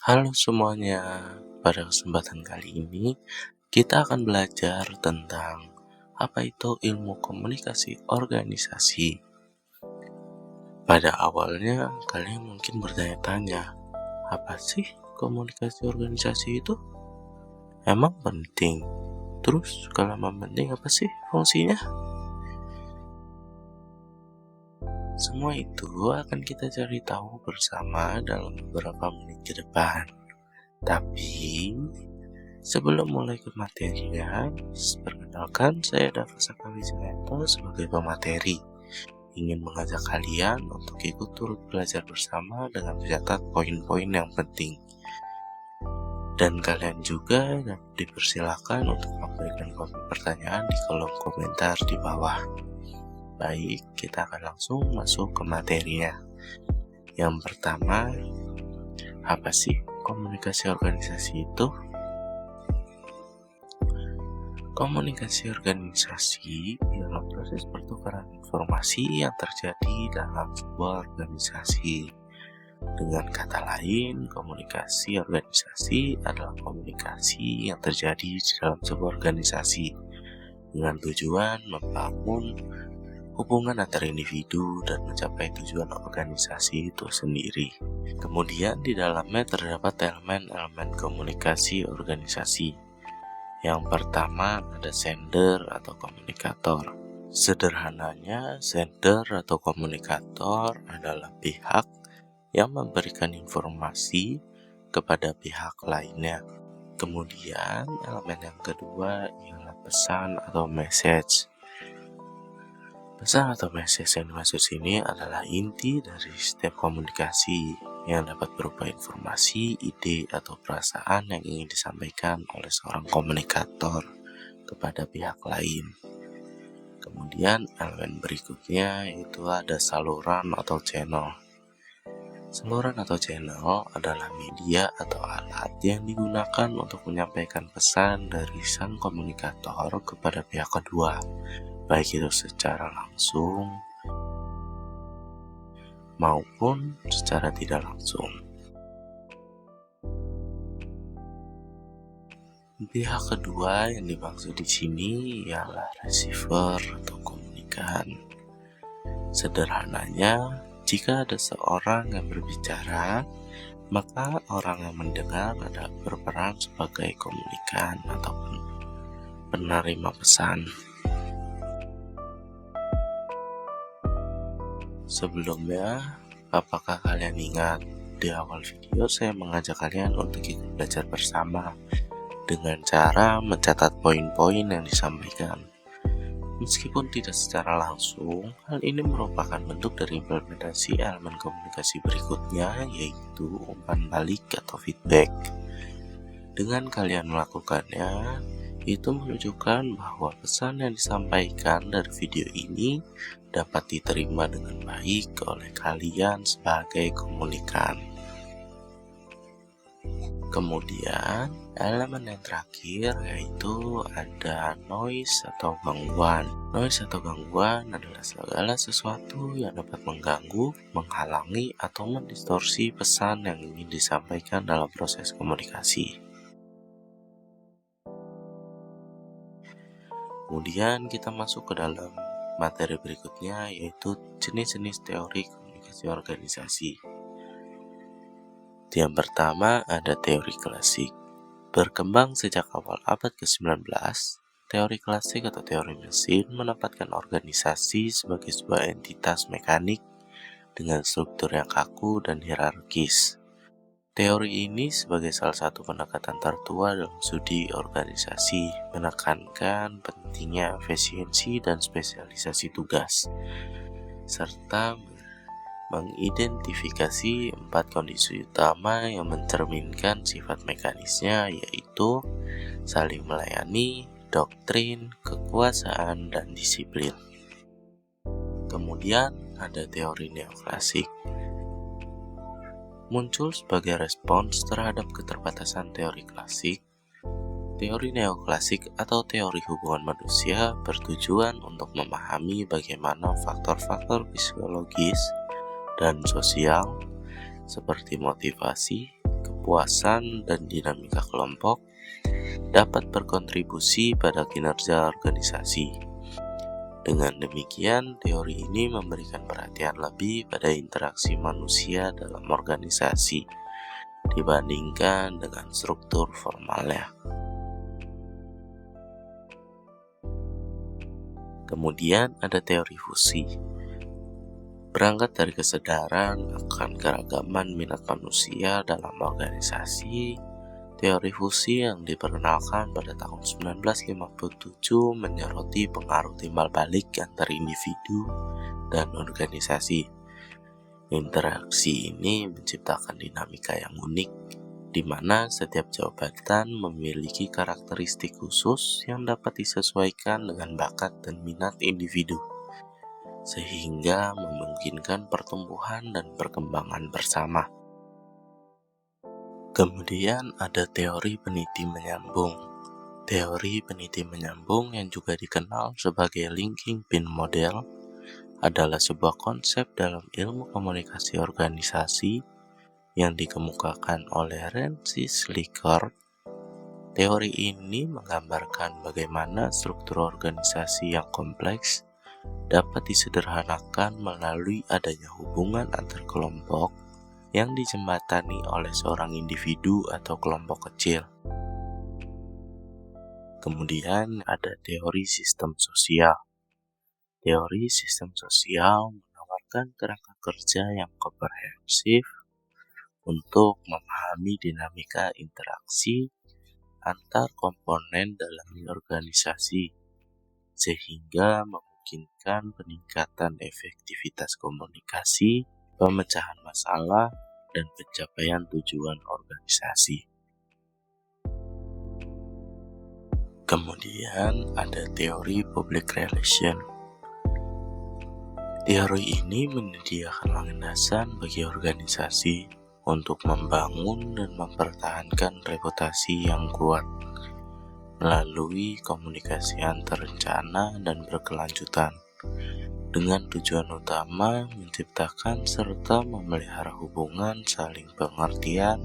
Halo semuanya, pada kesempatan kali ini kita akan belajar tentang apa itu ilmu komunikasi organisasi. Pada awalnya kalian mungkin bertanya-tanya, apa sih komunikasi organisasi itu? Emang penting? Terus kalau emang penting apa sih fungsinya? Semua itu akan kita cari tahu bersama dalam beberapa menit ke depan. Tapi sebelum mulai ke materinya, perkenalkan saya Dafa Sakali Julianto sebagai pemateri. Ingin mengajak kalian untuk ikut turut belajar bersama dengan mencatat poin-poin yang penting. Dan kalian juga dipersilakan untuk memberikan pertanyaan di kolom komentar di bawah. Baik, kita akan langsung masuk ke materinya. Yang pertama, apa sih komunikasi organisasi itu? Komunikasi organisasi ialah proses pertukaran informasi yang terjadi dalam sebuah organisasi. Dengan kata lain, komunikasi organisasi adalah komunikasi yang terjadi di dalam sebuah organisasi dengan tujuan membangun hubungan antar individu dan mencapai tujuan organisasi itu sendiri. Kemudian di dalamnya terdapat elemen-elemen komunikasi organisasi. Yang pertama ada sender atau komunikator. Sederhananya, sender atau komunikator adalah pihak yang memberikan informasi kepada pihak lainnya. Kemudian elemen yang kedua ialah pesan atau message. Pesan atau message yang dimaksud sini adalah inti dari setiap komunikasi yang dapat berupa informasi, ide, atau perasaan yang ingin disampaikan oleh seorang komunikator kepada pihak lain. Kemudian elemen berikutnya itu ada saluran atau channel. Saluran atau channel adalah media atau alat yang digunakan untuk menyampaikan pesan dari sang komunikator kepada pihak kedua, baik itu secara langsung maupun secara tidak langsung. Pihak kedua yang dimaksud di sini ialah receiver atau komunikan. Sederhananya, jika ada seorang yang berbicara, maka orang yang mendengar adalah berperan sebagai komunikan ataupun penerima pesan. Sebelumnya, apakah kalian ingat di awal video saya mengajak kalian untuk ikut belajar bersama dengan cara mencatat poin-poin yang disampaikan? Meskipun tidak secara langsung, hal ini merupakan bentuk dari implementasi elemen komunikasi berikutnya, yaitu umpan balik atau feedback. Dengan kalian melakukannya, itu menunjukkan bahwa pesan yang disampaikan dari video ini dapat diterima dengan baik oleh kalian sebagai komunikan. Kemudian, elemen yang terakhir yaitu ada noise atau gangguan. Noise atau gangguan adalah segala sesuatu yang dapat mengganggu, menghalangi, atau mendistorsi pesan yang ingin disampaikan dalam proses komunikasi. Kemudian kita masuk ke dalam materi berikutnya, yaitu jenis-jenis teori komunikasi organisasi. Yang pertama ada teori klasik. Berkembang sejak awal abad ke-19, teori klasik atau teori mesin menempatkan organisasi sebagai sebuah entitas mekanik dengan struktur yang kaku dan hierarkis. Teori ini sebagai salah satu pendekatan tertua dalam studi organisasi menekankan pentingnya efisiensi dan spesialisasi tugas, serta mengidentifikasi 4 kondisi utama yang mencerminkan sifat mekanisnya, yaitu saling melayani, doktrin, kekuasaan, dan disiplin. Kemudian ada teori neoklasik. Muncul sebagai respons terhadap keterbatasan teori klasik. Teori neoklasik atau teori hubungan manusia bertujuan untuk memahami bagaimana faktor-faktor psikologis dan sosial seperti motivasi, kepuasan, dan dinamika kelompok dapat berkontribusi pada kinerja organisasi. Dengan demikian, teori ini memberikan perhatian lebih pada interaksi manusia dalam organisasi dibandingkan dengan struktur formalnya. Kemudian ada teori fusi. Berangkat dari kesadaran akan keragaman minat manusia dalam organisasi, teori fusi yang diperkenalkan pada tahun 1957 menyoroti pengaruh timbal balik antar individu dan organisasi. Interaksi ini menciptakan dinamika yang unik, di mana setiap jabatan memiliki karakteristik khusus yang dapat disesuaikan dengan bakat dan minat individu, sehingga memungkinkan pertumbuhan dan perkembangan bersama. Kemudian ada teori peniti menyambung. Teori peniti menyambung yang juga dikenal sebagai linking pin model adalah sebuah konsep dalam ilmu komunikasi organisasi yang dikemukakan oleh Francis Likert. Teori ini menggambarkan bagaimana struktur organisasi yang kompleks dapat disederhanakan melalui adanya hubungan antar kelompok yang dijembatani oleh seorang individu atau kelompok kecil. Kemudian ada teori sistem sosial. Teori sistem sosial menawarkan kerangka kerja yang komprehensif untuk memahami dinamika interaksi antar komponen dalam organisasi, sehingga memungkinkan peningkatan efektivitas komunikasi, pemecahan masalah, dan pencapaian tujuan organisasi. Kemudian ada teori public relation. Teori ini menyediakan landasan bagi organisasi untuk membangun dan mempertahankan reputasi yang kuat melalui komunikasi antar rencana dan berkelanjutan, dengan tujuan utama menciptakan serta memelihara hubungan saling pengertian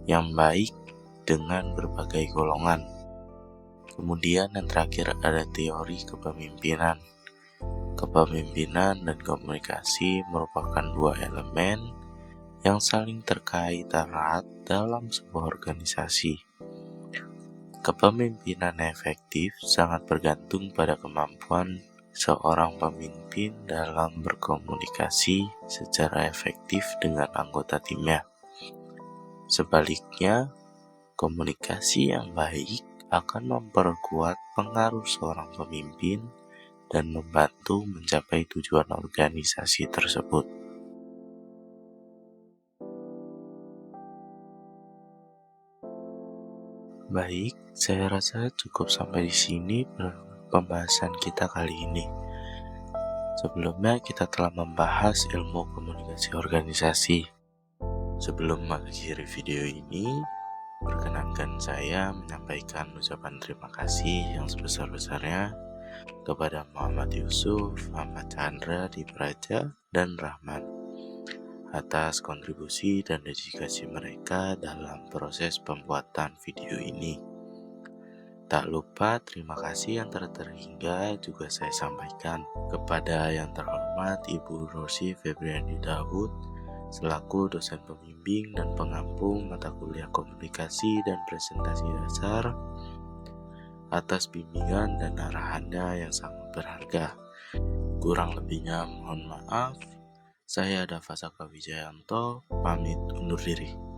yang baik dengan berbagai golongan. Kemudian yang terakhir ada teori kepemimpinan. Kepemimpinan dan komunikasi merupakan dua elemen yang saling terkait erat dalam sebuah organisasi. Kepemimpinan efektif sangat bergantung pada kemampuan seorang pemimpin dalam berkomunikasi secara efektif dengan anggota timnya. Sebaliknya, komunikasi yang baik akan memperkuat pengaruh seorang pemimpin dan membantu mencapai tujuan organisasi tersebut. Baik, saya rasa cukup sampai di sini pembahasan kita kali ini. Sebelumnya kita telah membahas ilmu komunikasi organisasi. Sebelum mengakhiri video ini, perkenankan saya menyampaikan ucapan terima kasih yang sebesar-besarnya kepada Muhammad Yusuf, Ahmad Chandra, Dipraja, dan Rahman atas kontribusi dan dedikasi mereka dalam proses pembuatan video ini. Tak lupa terima kasih yang terhingga juga saya sampaikan kepada yang terhormat Ibu Rosi Febriani Daud selaku dosen pembimbing dan pengampu mata kuliah komunikasi dan presentasi dasar atas bimbingan dan arahannya yang sangat berharga. Kurang lebihnya mohon maaf. Saya Dava Saka Wijayanto, pamit undur diri.